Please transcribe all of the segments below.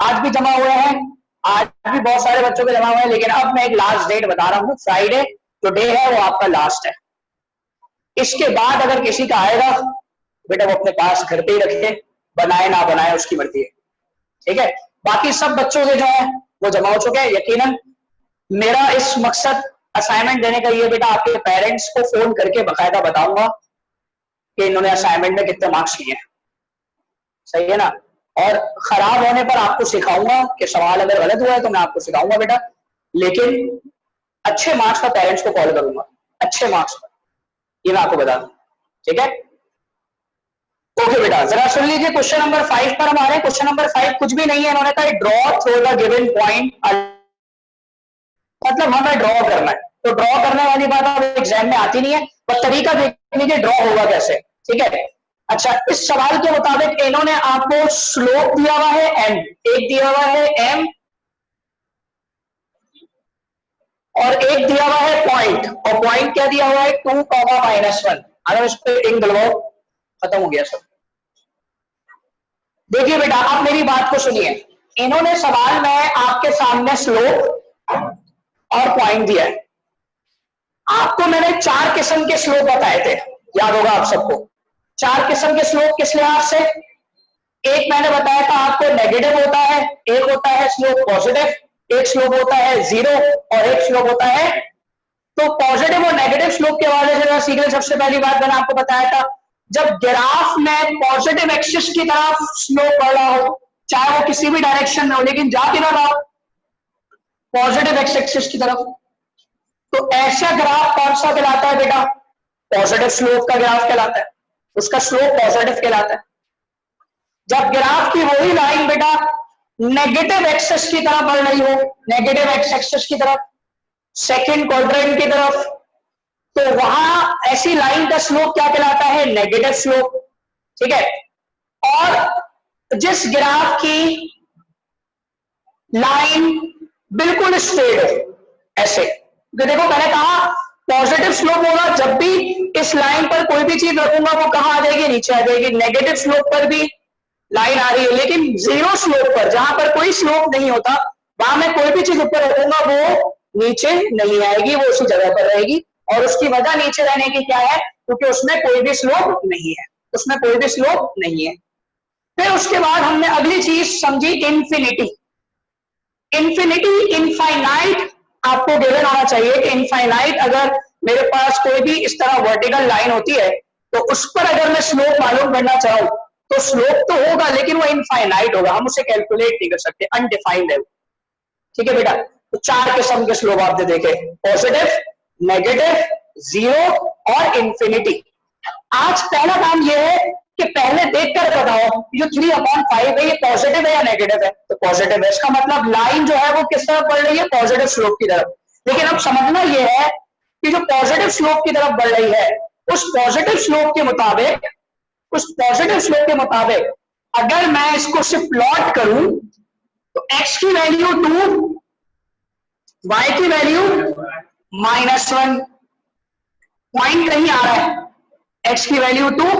आज भी जमा हुए हैं, आज भी बहुत सारे बच्चों के जमा हुए हैं, लेकिन अब मैं एक लास्ट डेट बता रहा हूँ, फ्राइडे जो डे है वो आपका लास्ट है। इसके बाद अगर किसी का आएगा बेटा वो अपने पास घर पे ही रखे, बनाए ना बनाए उसकी मर्जी है, ठीक है। बाकी सब बच्चों के जो है वो जमा हो चुके हैं। यकीनन मेरा इस मकसद असाइनमेंट देने का ये बेटा आपके पेरेंट्स को फोन करके बकायदा बताऊंगा कि इन्होंने असाइनमेंट में कितने मार्क्स लिए हैं, सही है ना। और खराब होने पर आपको सिखाऊंगा कि सवाल अगर गलत हुआ है तो मैं आपको सिखाऊंगा बेटा, लेकिन अच्छे मार्क्स का पेरेंट्स को कॉल करूंगा, अच्छे मार्क्स पर, ये मैं आपको बता दूं, ठीक है। ओके बेटा, जरा सुन लीजिए क्वेश्चन नंबर 5 पर हम आ रहे हैं। क्वेश्चन नंबर 5 कुछ भी नहीं है, इन्होंने कहा draw through the given point, मतलब हमें ड्रॉ करना है। तो ड्रॉ करने वाली बात अब एग्जाम में आती नहीं है, पर तरीका देख लीजिए ड्रॉ होगा कैसे, ठीक है। अच्छा, इस सवाल के मुताबिक इन्होंने आपको स्लोप दिया हुआ है m, एक दिया हुआ है m और एक दिया हुआ है पॉइंट, और पॉइंट क्या दिया हुआ है 2, -1। अगर इस पे टिक डलवाओ खत्म हो गया सब। देखिए बेटा आप मेरी बात को सुनिए, इन्होंने सवाल में आपके सामने स्लोप और पॉइंट दिया है। आपको मैंने 4 किस्म के स्लोप बताए थे, याद होगा आप सबको। 4 किस्म के स्लोप किस लिहाज से, एक मैंने बताया था आपको नेगेटिव होता है, एक होता है स्लोप पॉजिटिव, एक स्लोप होता है 0 और एक स्लोप होता है, तो पॉजिटिव और नेगेटिव स्लोप के हवाले से सीखने सबसे पहली बात मैंने आपको बताया था, जब ग्राफ में पॉजिटिव एक्सिस की तरफ स्लोप बढ़ रहा हो, चाहे वो किसी भी डायरेक्शन में हो, लेकिन जा किधर रहा हो, पॉजिटिव एक्सिस की तरफ, तो ऐसा ग्राफ कौन सा कहलाता है बेटा, पॉजिटिव स्लोप का ग्राफ कहलाता है, उसका स्लोप पॉजिटिव कहलाता है। जब ग्राफ की वही लाइन बेटा नेगेटिव एक्सिस की तरफ बढ़ रही हो, नेगेटिव एक्स एक्सिस की तरफ, सेकंड क्वाड्रेंट की तरफ, तो वहां ऐसी लाइन का स्लोप क्या कहलाता है, नेगेटिव स्लोप, ठीक है। और जिस ग्राफ की लाइन बिल्कुल स्ट्रेट हो, ऐसे, तो देखो मैंने कहा पॉजिटिव स्लोप होगा जब भी इस लाइन पर कोई भी चीज रखूंगा वो कहां आ जाएगी, नीचे आ जाएगी। नेगेटिव स्लोप पर भी लाइन आ रही है, लेकिन जीरो स्लोप पर जहां पर कोई स्लोप नहीं होता वहां मैं कोई भी चीज ऊपर रखूंगा वो नीचे नहीं आएगी, वो उसी जगह पर रहेगी। और उसकी वजह नीचे रहने की क्या है, क्योंकि उसमें कोई भी स्लोप नहीं है, उसमें कोई भी स्लोप नहीं है। फिर उसके बाद हमने अगली चीज समझी इन्फिनिटी। इन्फिनिटी इनफाइनाइट आपको गिवन आना चाहिए कि इनफाइनाइट अगर मेरे पास कोई भी इस तरह वर्टिकल लाइन होती है तो उस पर अगर मैं स्लोप मालूम करना चाहूं तो स्लोप तो होगा लेकिन वो इनफाइनाइट होगा, हम उसे कैलकुलेट नहीं कर सकते, अनडिफाइंड है, ठीक है बेटा। तो 4 किस्म के स्लोप आपने देखे, पॉजिटिव, नेगेटिव, 0 और इन्फिनिटी। आज पहला काम ये है कि पहले देखकर बताओ ये 3/5 है, ये पॉजिटिव है या नेगेटिव है, तो पॉजिटिव है, इसका मतलब लाइन जो है वो किस तरफ बढ़ रही है, पॉजिटिव स्लोप की तरफ। लेकिन अब समझना ये है कि जो पॉजिटिव स्लोप की तरफ बढ़ रही है उस पॉजिटिव स्लोप के मुताबिक, उस पॉजिटिव स्लोप के मुताबिक अगर मैं इसको सिर्फ प्लॉट करूं तो x की वैल्यू 2, y की वैल्यू -1, पॉइंट कहीं आ रहा है, x की वैल्यू 2,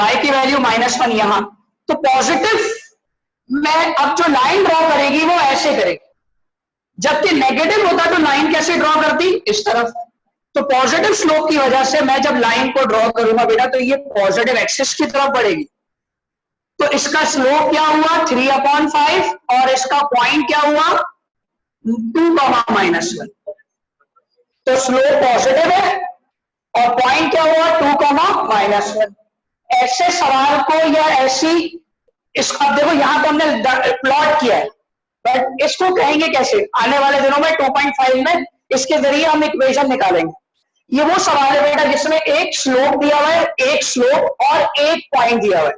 y की वैल्यू -1 यहां, तो पॉजिटिव में अब जो लाइन ड्रॉ करेगी वो ऐसे करेगी, जबकि नेगेटिव होता तो लाइन कैसे ड्रॉ करती, इस तरफ। तो पॉजिटिव स्लोप की वजह से मैं जब लाइन को ड्रॉ करूंगा बेटा तो ये पॉजिटिव एक्सिस की तरफ बढ़ेगी, तो इसका स्लोप क्या हुआ 3/5 और इसका पॉइंट क्या हुआ 2, तो स्लोप पॉजिटिव है और पॉइंट क्या हुआ 2, ऐसे सवाल को या ऐसी इसका देखो यहां तो हमने प्लॉट किया है, बट इसको कहेंगे कैसे, आने वाले दिनों में 2.5 में इसके जरिए हम इक्वेशन निकालेंगे। ये वो सवाल है बेटा जिसमें एक स्लोप दिया हुआ है, एक स्लोप और एक पॉइंट दिया हुआ है।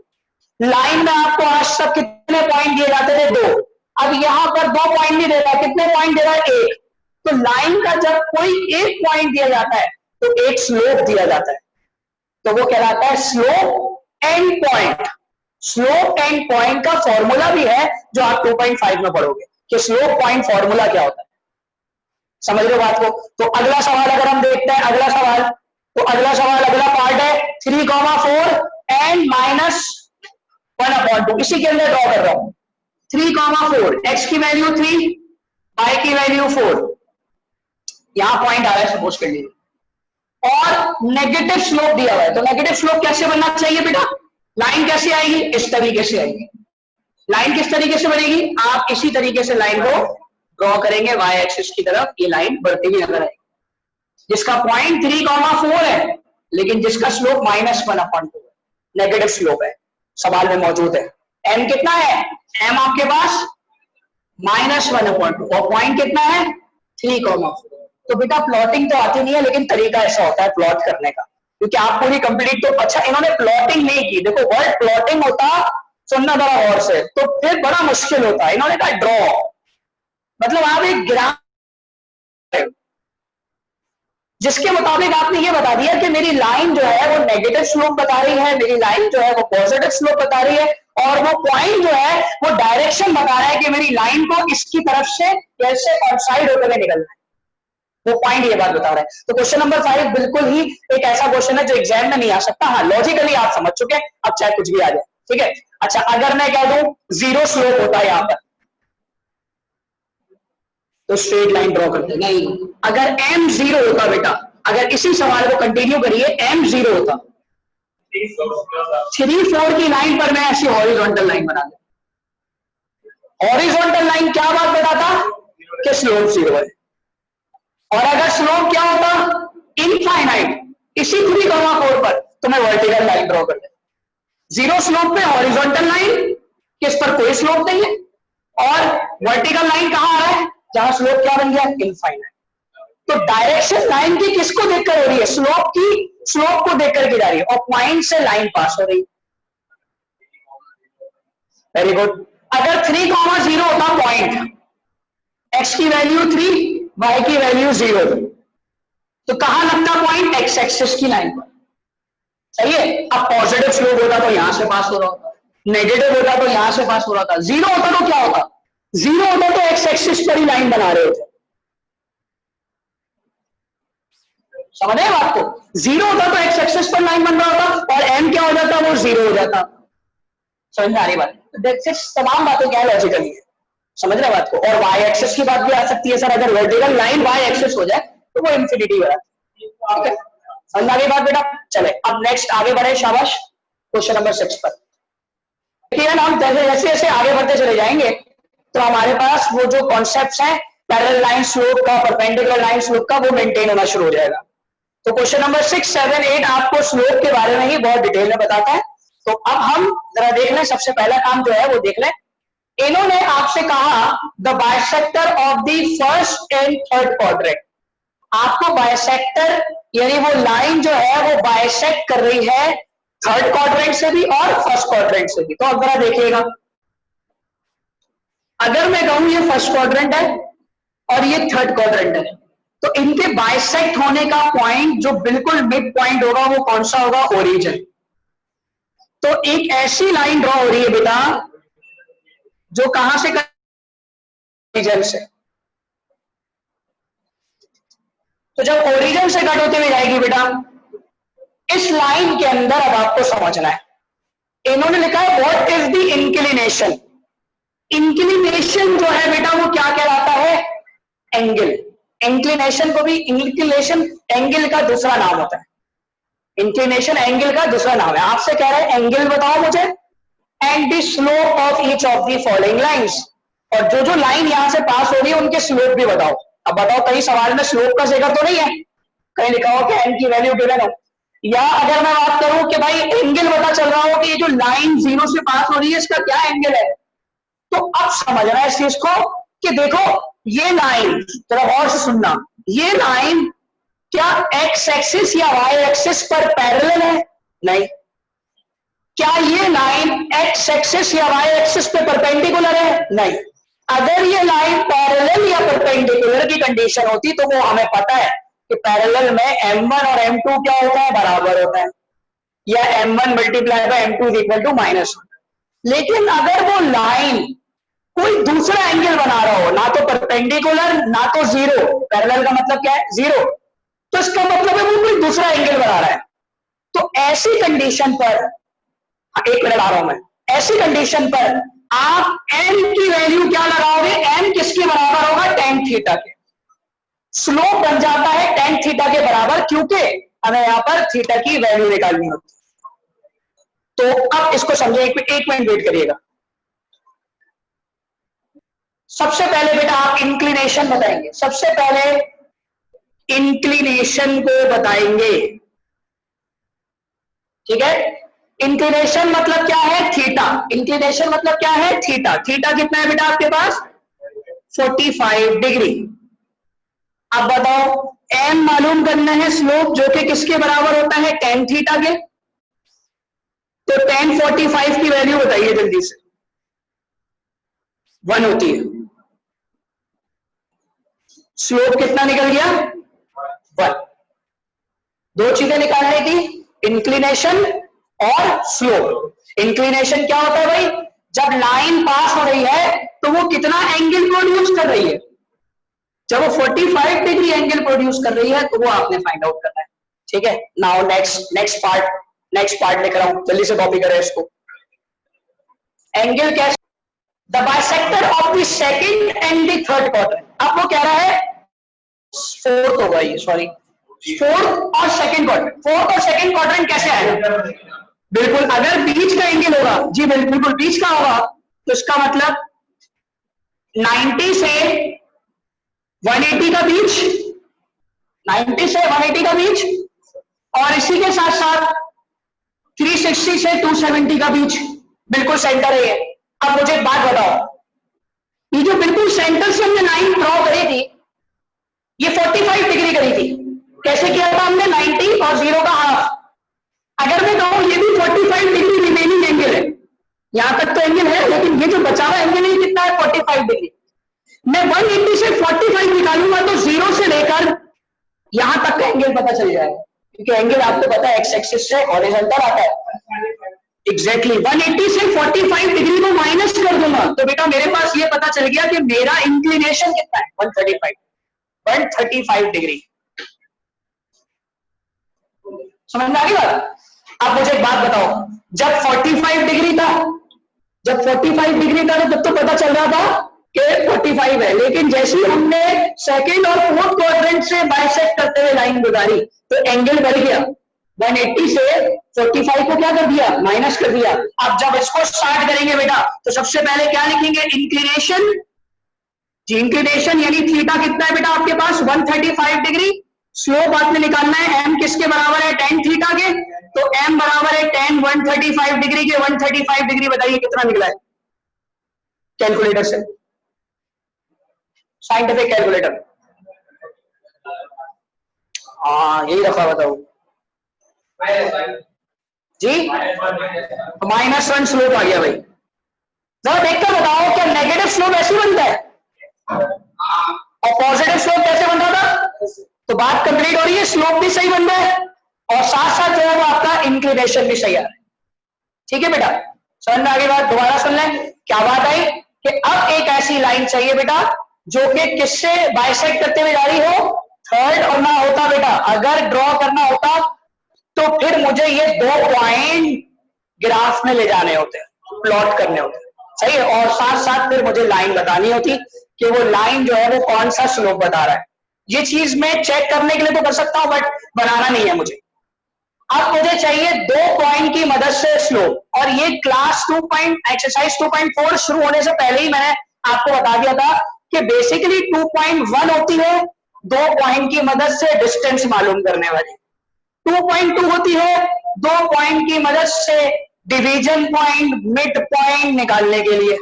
लाइन में आपको आज तक कितने पॉइंट दिए जाते थे, 2, अब यहां पर 2 पॉइंट नहीं दे रहा, कितने पॉइंट दे रहा है, 1। तो लाइन का जब कोई एक पॉइंट दिया जाता है तो एक स्लोप दिया जाता है, तो वो कहलाता है slope and point. Slope and point का फॉर्मूला भी है जो आप 2.5 में पढ़ोगे कि स्लोप पॉइंट फॉर्मूला क्या होता है, समझ रहे हो बात को। तो अगला सवाल अगर हम देखते हैं, अगला सवाल, तो अगला सवाल अगला पार्ट है 3,4 एंड -1/2, इसी के अंदर ड्रॉ कर रहा हूं। 3,4, x की वैल्यू 3, y की वैल्यू 4, यहां पॉइंट आ रहा है सपोज कर लीजिए, और नेगेटिव स्लोप दिया हुआ है। तो नेगेटिव स्लोप कैसे बनना चाहिए बेटा? लाइन कैसे आएगी? इस तरीके से आएगी। लाइन किस तरीके से बनेगी? आप इसी तरीके से लाइन को ड्रॉ करेंगे y एक्सिस की तरफ, ये लाइन बढ़ती हुई नजर आएगी, जिसका पॉइंट 3,4 है, लेकिन जिसका स्लोप -1/2 है, नेगेटिव स्लोप है, सवाल में मौजूद है। m कितना है? m आपके पास -1/2 और पॉइंट कितना है? 3,4। तो बेटा प्लॉटिंग तो आती नहीं है, लेकिन तरीका ऐसा होता है प्लॉट करने का, क्योंकि आप पूरी कंप्लीट तो, अच्छा इन्होंने प्लॉटिंग नहीं की, देखो वर्ड प्लॉटिंग होता, सुनना बड़ा और से, तो फिर बड़ा मुश्किल होता है। इन्होंने कहा ड्रॉ, मतलब आप एक ग्राफ जिसके मुताबिक आपने ये बता दिया कि मेरी लाइन जो है वो नेगेटिव स्लोप बता रही है, मेरी लाइन जो है वो पॉजिटिव स्लोप बता रही है, और वो पॉइंट जो है वो डायरेक्शन बता रहा है कि मेरी लाइन को इसकी तरफ से कैसे आउटसाइड होकर के निकलना है, वो पॉइंट ये बात बता रहा है। तो क्वेश्चन नंबर 5 बिल्कुल ही एक ऐसा क्वेश्चन है जो एग्जाम में नहीं आ सकता। हाँ लॉजिकली आप समझ चुके, अब चाहे कुछ भी आ जाए, ठीक है। अच्छा अगर मैं कह दूं जीरो स्लोप होता है यहां पर, तो स्ट्रेट लाइन ड्रॉ करते नहीं। अगर m 0 होता बेटा, अगर इसी सवाल को कंटिन्यू करिए, m 0 होता, 3-4 की लाइन पर मैं ऐसी हॉरिजॉन्टल लाइन बना दूं। हॉरिजॉन्टल लाइन क्या बात बताता कि स्लोप 0 है, और अगर स्लोप क्या होता? इनफाइनाइट, इसी 3,4 पर, तो मैं वर्टिकल लाइन ड्रॉ कर देता। जीरो स्लोप पे हॉरिजॉन्टल लाइन, किस पर कोई स्लोप नहीं है, और वर्टिकल लाइन कहां आ रहा है? जहां स्लोप क्या बन गया? इनफाइनाइट। तो डायरेक्शन लाइन की किसको देखकर हो रही है? स्लोप की, स्लोप को देखकर की जा रही है, और पॉइंट से लाइन पास हो रही है। Very good. अगर 3,0 होता पॉइंट, x की वैल्यू 3, y की वैल्यू 0, तो कहां लगता पॉइंट? x एक्सिस की लाइन पर, सही है। अब पॉजिटिव स्लोप होता तो यहां से पास हो रहा होता, नेगेटिव होता तो यहां से पास हो रहा था, जीरो होता तो क्या होता? जीरो होता तो एक्स एक्सिस पर ही लाइन बना रहे होते, समझ रहे बात को? जीरो होता तो एक्स एक्सिस पर लाइन बन रहा होता, और एम क्या हो जाता? वो 0 हो जाता। समझ में आ रही बात? तमाम बातें क्या लॉजिकली है, समझ रहे बात को? और वाई एक्सिस की बात भी आ सकती है सर, अगर वर्टिकल लाइन वाई एक्सिस हो जाए तो वो इंफिनिटी हो जाती है, ठीक है। समझ आ गई बात बेटा? चले अब नेक्स्ट आगे बढ़े, शाबाश। क्वेश्चन नंबर 6 पर देखिए, हम जैसे जैसे जैसे आगे बढ़ते चले जाएंगे तो हमारे पास वो जो कॉन्सेप्ट्स हैं पैरेलल लाइन स्लोप का, परपेंडिकुलर लाइन स्लोप का, वो मेंटेन होना शुरू हो जाएगा। तो क्वेश्चन नंबर 6, 7, 8 आपको स्लोप के बारे में ही बहुत डिटेल में बताता है। तो अब हम जरा देख लें, सबसे पहला काम जो है वो देख लें। इन्होंने आपसे कहा the bisector of the first and third quadrant, आपको बाइसेक्टर यानी वो लाइन जो है वो बाइसेक्ट कर रही है थर्ड क्वाड्रेंट से भी और फर्स्ट क्वाड्रेंट से भी। तो अब जरा देखिएगा, अगर मैं कहूं ये फर्स्ट क्वाड्रेंट है और ये थर्ड क्वाड्रेंट है, तो इनके बाइसेक्ट होने का पॉइंट जो बिल्कुल मिड पॉइंट होगा वो कौन सा होगा? ओरिजिन। तो एक ऐसी लाइन ड्रॉ हो रही है बेटा जो कहां से ओरिजिन से, तो जब ओरिजिन से कट होते हुए जाएगी बेटा, इस लाइन के अंदर अब आपको समझना है, इन्होंने लिखा है what is the inclination. Inclination जो है बेटा वो क्या कहलाता है? एंगल। इंक्लिनेशन को भी, इंक्लिनेशन एंगल का दूसरा नाम होता है, इंक्लिनेशन एंगल का दूसरा नाम है। आपसे कह रहे हैं एंगल बताओ मुझे, and the slope of each of the following lines, और जो जो लाइन यहां से पास हो रही है उनके स्लोप भी बताओ। अब बताओ कहीं सवाल में स्लोप का जिक्र तो नहीं है, कहीं लिखा हो कि एन की वैल्यू गिवन हो, या अगर मैं बात करूं कि भाई एंगल पता चल रहा हो कि ये जो लाइन जीरो से पास हो रही है इसका क्या एंगल है, तो अब समझना है इस चीज को कि देखो ये लाइन, जरा गौर से सुनना, ये लाइन क्या एक्स एक्सिस या वाई एक्सिस पर पैरेलल है? नहीं। क्या ये लाइन एक्स एक्सिस या वाई एक्सिस पे परपेंडिकुलर है? नहीं। अगर ये लाइन पैरेलल या परपेंडिकुलर की कंडीशन होती तो वो हमें पता है कि पैरेलल में m1 और m2 क्या होता है? बराबर होता है, या m1 multiply by m2 is equal to minus. लेकिन अगर वो लाइन कोई दूसरा एंगल बना रहा हो, ना तो परपेंडिकुलर ना तो जीरो, पैरेलल का मतलब क्या है? जीरो, तो इसका मतलब है वो कोई दूसरा एंगल बना रहा है। तो ऐसी कंडीशन पर, एक मिनट आ रहा हूं मैं, ऐसी कंडीशन पर आप m की वैल्यू क्या लगाओगे, m किसके बराबर होगा, tan थीटा के। स्लोप बन जाता है tan थीटा के बराबर, क्योंकि हमें यहां पर थीटा की वैल्यू निकालनी होती है। तो अब इसको समझे, एक मिनट वेट करिएगा। सबसे पहले बेटा आप इंक्लिनेशन बताएंगे, सबसे पहले इंक्लिनेशन को बताएंगे, ठीक है। इंक्लिनेशन मतलब क्या है, थीटा। इंक्लिनेशन मतलब क्या है, थीटा। थीटा कितना है बेटा आपके पास, 45 डिग्री। अब बताओ, m मालूम करना है, स्लोप जो कि किसके बराबर होता है, tan थीटा के। तो tan 45 की वैल्यू बताइए जल्दी से, 1 होती है। स्लोप कितना निकल गया, 1। दो चीजें निकालने की, इंक्लिनेशन और स्लोप। इंक्लिनेशन क्या होता है भाई, जब लाइन पास हो रही है तो वो कितना एंगल प्रोड्यूस कर रही है। जब वो 45 डिग्री एंगल प्रोड्यूस कर रही है तो वो आपने फाइंड आउट करना है, ठीक है। नाउ नेक्स्ट पार्ट लिख रहा हूं, जल्दी से कॉपी करें इसको। एंगल कैसे, the bisector of the second and the third quadrant. अब वो कह रहा है फोर्थ होगा ये, सॉरी, फोर्थ और सेकंड क्वाड्रेंट। फोर्थ और सेकंड क्वाड्रेंट कैसे आएगा, बिल्कुल अगर बीच का एंगल होगा, जी बिल्कुल बीच का होगा, तो इसका मतलब 90 से 180 का बीच, 90 से 180 का बीच, और इसी के साथ साथ 360 से 270 का बीच, बिल्कुल सेंटर है ये। अब मुझे एक बात बताओ, ये जो बिल्कुल सेंटर से हमने लाइन ड्रॉ करी थी, ये 45 डिग्री करी थी। कैसे किया था हमने, 90 और 0 का हाफ। अगर मैं कहूं ये भी 45 डिग्री रिमेनिंग एंगल है, यहां तक तो एंगल है, लेकिन ये जो बचा हुआ एंगल है कितना है, 45 डिग्री। मैं 180 से 45 निकालूंगा तो 0 से लेकर यहां तक का एंगल पता चल जाएगा, क्योंकि एंगल आपको पता है एक्स एक्सिस से हॉरिजॉन्टल आता है। एग्जैक्टली 180 से 45 डिग्री को माइनस कर दूंगा तो बेटा मेरे पास ये पता चल गया कि मेरा इंक्लिनेशन कितना है, 135 डिग्री। समझ में आ गई बात। आप मुझे एक बात बताओ, जब 45 डिग्री था, जब 45 डिग्री था तब तो पता चल रहा था कि 45 है, लेकिन जैसे ही हमने सेकंड और फोर्थ क्वाड्रेंट से बाइसेक्ट करते हुए लाइन गुजारी तो एंगल बढ़ गया, 180 से 45 को क्या कर दिया, माइनस कर दिया। अब जब इसको स्टार्ट करेंगे बेटा तो सबसे पहले क्या लिखेंगे, इंक्लिनेशन। जी इंक्लिनेशन यानी थीटा कितना है बेटा आपके पास, 135 डिग्री। स्लोप आपने निकालना है, m किसके बराबर है, tan थीटा के। तो m बराबर है tan 135 डिग्री के। 135 डिग्री बताइए कितना निकला है, कैलकुलेटर से, साइंटिफिक कैलकुलेटर। हाँ यही रखा, बताओ जी, -1 स्लोप आ गया भाई। जरा देखकर बताओ, क्या नेगेटिव स्लोप ऐसे बनता है और पॉजिटिव स्लोप कैसे बनता था। तो बात कंप्लीट हो रही है, स्लोप भी सही बन रहा है और साथ साथ जो है वो आपका इंक्लिनेशन भी सही आ रहा है, ठीक है बेटा। समझ में आगे बात, दोबारा सुन लें। क्या बात आई कि अब एक ऐसी लाइन चाहिए बेटा जो कि किससे बाइसेक्ट करते हुए जा रही हो, थर्ड। और ना होता बेटा, अगर ड्रॉ करना होता तो फिर मुझे ये 2 पॉइंट ग्राफ में ले जाने होते, प्लॉट करने होते, सही है। और साथ साथ फिर मुझे लाइन बतानी होती कि वो लाइन जो है वो कौन सा स्लोप बता रहा है। ये चीज मैं चेक करने के लिए तो कर सकता हूं, बट बनाना नहीं है मुझे। अब मुझे चाहिए 2 पॉइंट की मदद से स्लोप, और ये क्लास 2 एक्सरसाइज 2.4 शुरू होने से पहले ही मैंने आपको बता दिया था कि बेसिकली 2.1 होती है 2 पॉइंट की मदद से डिस्टेंस मालूम करने वाली, 2.2 होती है 2 पॉइंट की मदद से डिवीजन पॉइंट, मिड पॉइंट निकालने के लिए,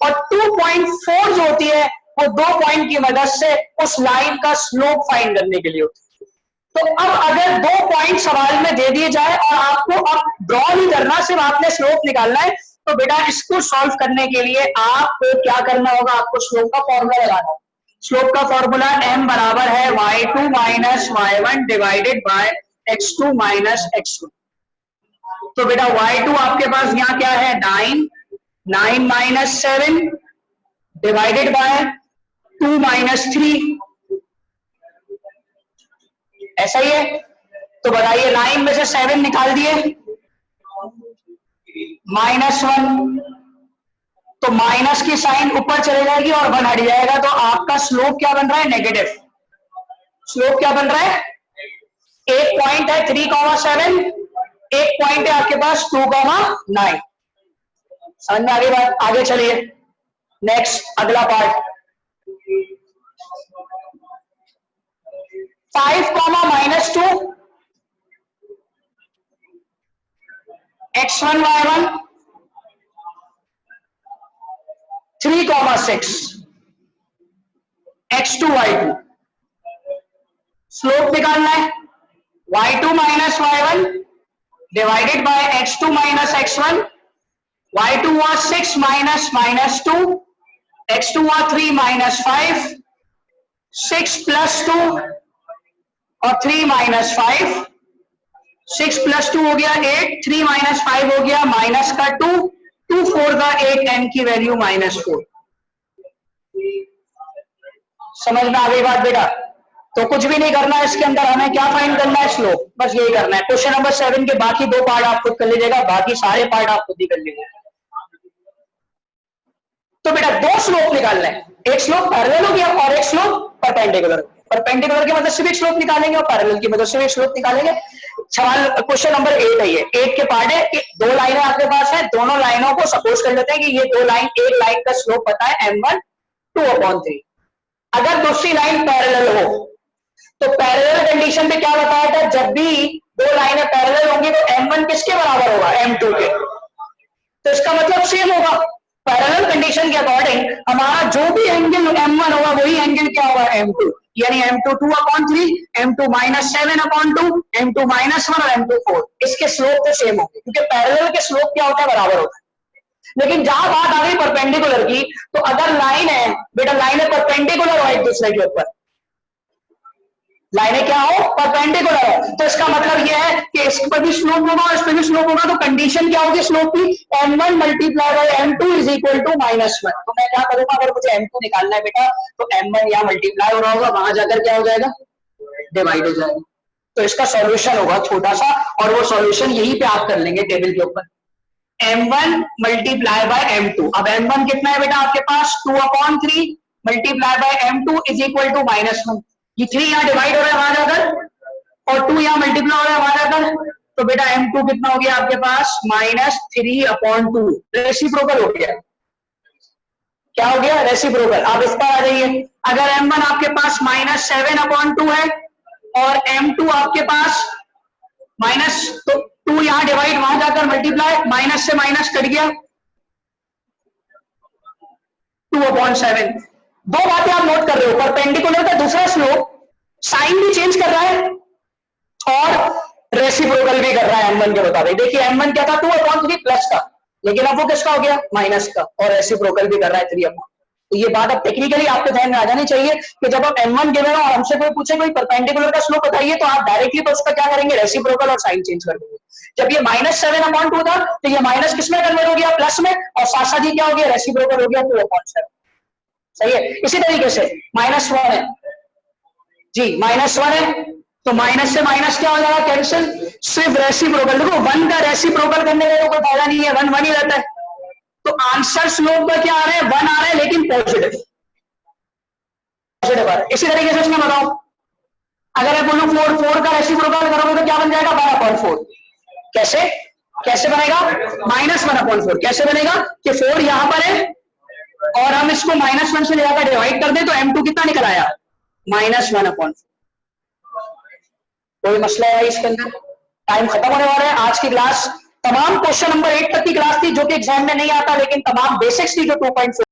और 2.4 जो होती है वो 2 पॉइंट की मदद से उस लाइन का स्लोप फाइंड करने के लिए होती है। तो अब अगर 2 पॉइंट सवाल में दे दिए जाए और आपको अब ड्रॉ नहीं करना, सिर्फ आपने स्लोप निकालना है, तो बेटा इसको सॉल्व करने के लिए आपको क्या करना होगा, आपको स्लोप का फॉर्मूला लगाना होगा। स्लोप का फॉर्मूला m बराबर है y2 minus y1 divided by x2 minus x1। तो बेटा y2 आपके पास यहाँ क्या है, 9 माइनस 7 डिवाइडेड बाय 2 माइनस 3, ऐसा ही है। तो बताइए 9 में से 7 निकाल दिए, -1, तो माइनस की साइन ऊपर चले जाएगी और 1 हट जाएगा, तो आपका स्लोप क्या बन रहा है? नेगेटिव। स्लोप क्या बन रहा है? एक पॉइंट है 3,7, एक पॉइंट है आपके पास 2,9। समझ में आगे बात? आगे चलिए नेक्स्ट अगला part. 5, -2 x1 y1 3, 6 x2 y2। Slope निकालना है y2 minus y1 divided by x2 minus x1। y2 was 6 minus 2, x2 was 3 minus 5, 6 plus 2 और 3 minus 5, 6 plus 2 हो गया 8, 3 minus 5 हो गया माइनस का 2, 2 4 का 8, n की वैल्यू -4। समझ में आ गई बात बेटा? तो कुछ भी नहीं करना है इसके अंदर, हमें क्या फाइंड करना है? स्लोप, बस यही करना है। क्वेश्चन नंबर 7 के बाकी 2 पार्ट आप खुद कर लीजिएगा, बाकी सारे पार्ट आप खुद ही कर लीजिएगा। तो बेटा 2 स्लोप निकालना है, एक स्लोप पैरेलल हो गया और एक स्लोप परपेंडिकुलर। परपेंडिकुलर की मदद से भी एक स्लोप निकालेंगे और पैरेलल की मदद से भी एक स्लोप निकालेंगे। सवाल क्वेश्चन नंबर 8 है, ये 8 के पार्ट है कि 2 लाइनें आपके पास है, दोनों लाइनों को सपोज कर लेते हैं कि ये 2 लाइन, एक लाइन का स्लोप पता है m1 2/3। अगर दूसरी लाइन पैरेलल हो तो पैरेलल कंडीशन पे क्या बताया था? जब भी 2 लाइनें पैरेलल होंगी तो m1 किसके बराबर होगा? m2 के। तो इसका मतलब सेम होगा। पैरेलल कंडीशन के अकॉर्डिंग हमारा जो भी एंगल m1 होगा वही एंगल क्या होगा? m2, यानी m2 2/3, m2 -7/2, m2 -1 और m2 4। इसके स्लोप तो सेम होंगे क्योंकि पैरेलल के स्लोप क्या होता है? बराबर होता है। लेकिन जहां बात आ गई परपेंडिकुलर की, तो अगर लाइन है बेटा, लाइनें परपेंडिकुलर हो एक दूसरे के ऊपर, लाइनें क्या हो? परपेंडिकुलर हो, तो इसका मतलब यह है कि इस पर भी स्लोप होगा और इस पर भी स्लोप होगा। तो कंडीशन क्या होगी स्लोप की? m1 multiply by m2 is equal to -1। तो मैं क्या करूंगा? अगर मुझे m2 निकालना है बेटा, तो m1 यहाँ मल्टीप्लाई हो रहा होगा, वहां जाकर क्या हो जाएगा? डिवाइड हो जाएगा। तो इसका सॉल्यूशन होगा छोटा सा, और वो सॉल्यूशन यहीं पे आप कर लेंगे टेबल के ऊपर। m1 multiply by m2। अब m1 कितना है बेटा आपके पास? 2/3 multiply by m2 is equal to -1। ये 3 यहाँ डिवाइड हो रहा है वहां जाकर, और 2 यहाँ मल्टीप्लाई हो रहा है वहां जाकर, तो बेटा m2 कितना हो गया आपके पास? -3/2। रेसिप्रोकल हो गया। क्या हो गया? रेसिप्रोकल। आप इस पर आ जाइए। अगर m1 आपके पास -7/2 है और m2 आपके पास माइनस, तो 2 यहां डिवाइड, वहां जाकर मल्टीप्लाई, माइनस से माइनस कट गया 2/7। 2 बातें आप नोट कर रहे हो, परपेंडिकुलर का दूसरा स्लोप साइन भी चेंज कर रहा है और रेसिप्रोकल भी कर रहा है m1 के मुताबिक। देखिए m1 क्या था? 2/3 प्लस का, लेकिन अब वो किसका हो गया? माइनस का, और रेसिप्रोकल भी कर रहा है 3/। तो ये बात अब टेक्निकली आपके ध्यान में आ जानी चाहिए कि जब आप m1 गिवन और हमसे कोई पूछे कोई परपेंडिकुलर का स्लोप बताइए, तो आप डायरेक्टली तो उसका क्या करेंगे? रेसिप्रोकल और साइन चेंज कर देंगे। जब ये -7/2 था तो ये माइनस किसमें कन्वर्ट हो गया? प्लस में, और साथ साथ ही क्या हो गया? रेसिप्रोकल हो गया 2/7। सही है। इसी तरीके से -1 है जी, -1 है, तो माइनस से माइनस क्या हो जाएगा? कैंसिल। सिर्फ रेसिप्रोकल, देखो 1 का रेसिप्रोकल करने का तो कोई फायदा नहीं है, 1 ही रहता है। तो आंसर स्लोप का क्या आ रहा है? 1 आ रहा है, लेकिन पॉजिटिव आ रहा है। इसी तरीके से इसमें बताओ, अगर मैं बोलूं 4 का रेसिप्रोकल करोगे तो क्या बन जाएगा? 1/4। कैसे कैसे बनेगा? -1/4। कैसे बनेगा कि 4 यहां पर है और हम इसको -1 से लेकर डिवाइड कर दें, तो m2 कितना निकल आया? -1/4। कोई मसला है इसके अंदर? टाइम खत्म होने वाला है। आज की क्लास तमाम क्वेश्चन नंबर 8 तक की क्लास थी, जो कि एग्जाम में नहीं आता, लेकिन तमाम बेसिक्स थी जो 2.4